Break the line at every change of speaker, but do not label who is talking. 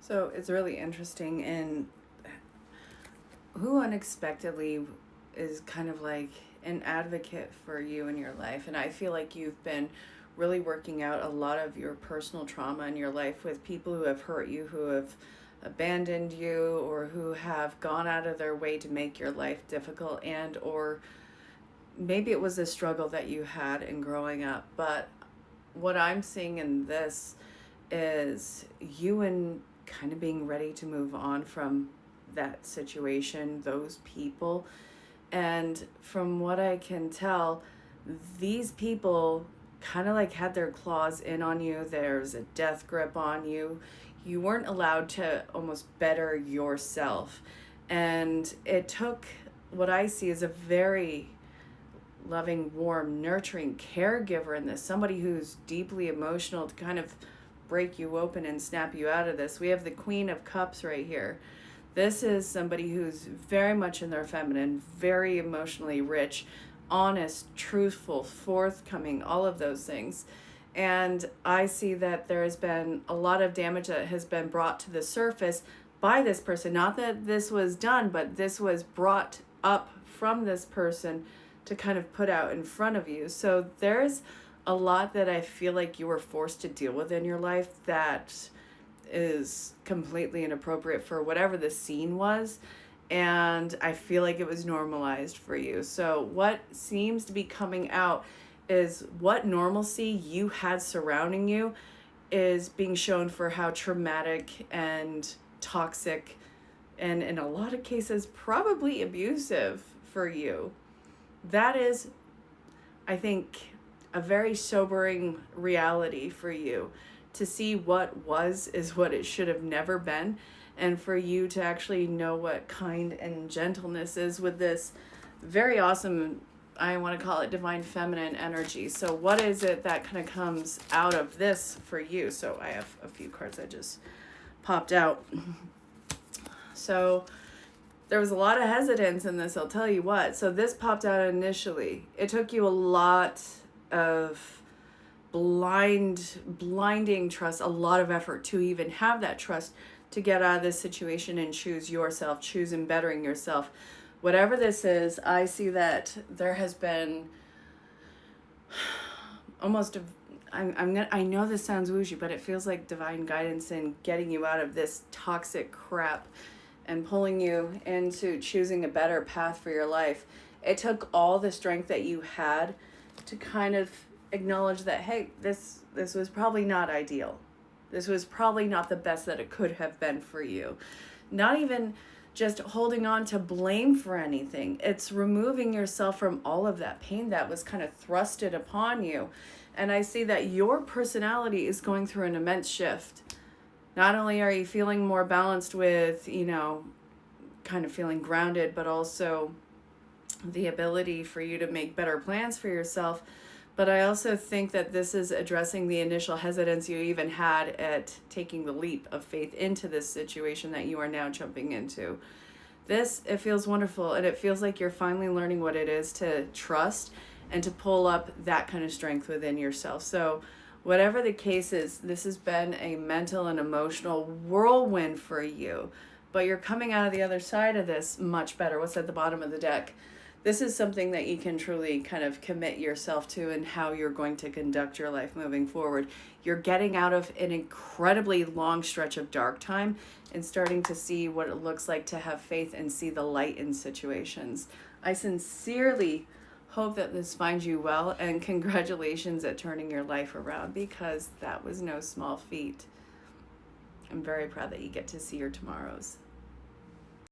So it's really interesting in who unexpectedly is kind of like an advocate for you in your life. And I feel like you've been really working out a lot of your personal trauma in your life with people who have hurt you, who have abandoned you, or who have gone out of their way to make your life difficult, and or maybe it was a struggle that you had in growing up. But what I'm seeing in this is you and kind of being ready to move on from that situation, those people. And from what I can tell, these people kind of like had their claws in on you. There's a death grip on you. You weren't allowed to almost better yourself. And it took what I see as a very loving, warm, nurturing caregiver in this, somebody who's deeply emotional to kind of break you open and snap you out of this. We have the Queen of Cups right here. This is somebody who's very much in their feminine, very emotionally rich, honest, truthful, forthcoming, all of those things. And I see that there has been a lot of damage that has been brought to the surface by this person. Not that this was done, but this was brought up from this person to kind of put out in front of you. So there's a lot that I feel like you were forced to deal with in your life that is completely inappropriate for whatever the scene was. And I feel like it was normalized for you. So what seems to be coming out is what normalcy you had surrounding you is being shown for how traumatic and toxic and in a lot of cases probably abusive for you. That is, I think, a very sobering reality for you, to see what was is what it should have never been, and for you to actually know what kind and gentleness is with this very awesome, I want to call it divine feminine energy. So what is it that kind of comes out of this for you? So I have a few cards that just popped out. So there was a lot of hesitance in this, I'll tell you what. So this popped out initially. It took you a lot of blinding trust, a lot of effort to even have that trust to get out of this situation and choose yourself, choose in bettering yourself. Whatever this is, I see that there has been almost a, I know this sounds woozy, but it feels like divine guidance in getting you out of this toxic crap and pulling you into choosing a better path for your life. It took all the strength that you had to kind of acknowledge that, hey, this was probably not ideal. This was probably not the best that it could have been for you. Not even just holding on to blame for anything. It's removing yourself from all of that pain that was kind of thrusted upon you. And I see that your personality is going through an immense shift. Not only are you feeling more balanced with, kind of feeling grounded, but also the ability for you to make better plans for yourself. But I also think that this is addressing the initial hesitance you even had at taking the leap of faith into this situation that you are now jumping into. It feels wonderful, and it feels like you're finally learning what it is to trust and to pull up that kind of strength within yourself. So whatever the case is, this has been a mental and emotional whirlwind for you, but you're coming out of the other side of this much better. What's at the bottom of the deck? This is something that you can truly kind of commit yourself to and how you're going to conduct your life moving forward. You're getting out of an incredibly long stretch of dark time and starting to see what it looks like to have faith and see the light in situations. I sincerely hope that this finds you well, and congratulations at turning your life around, because that was no small feat. I'm very proud that you get to see your tomorrows.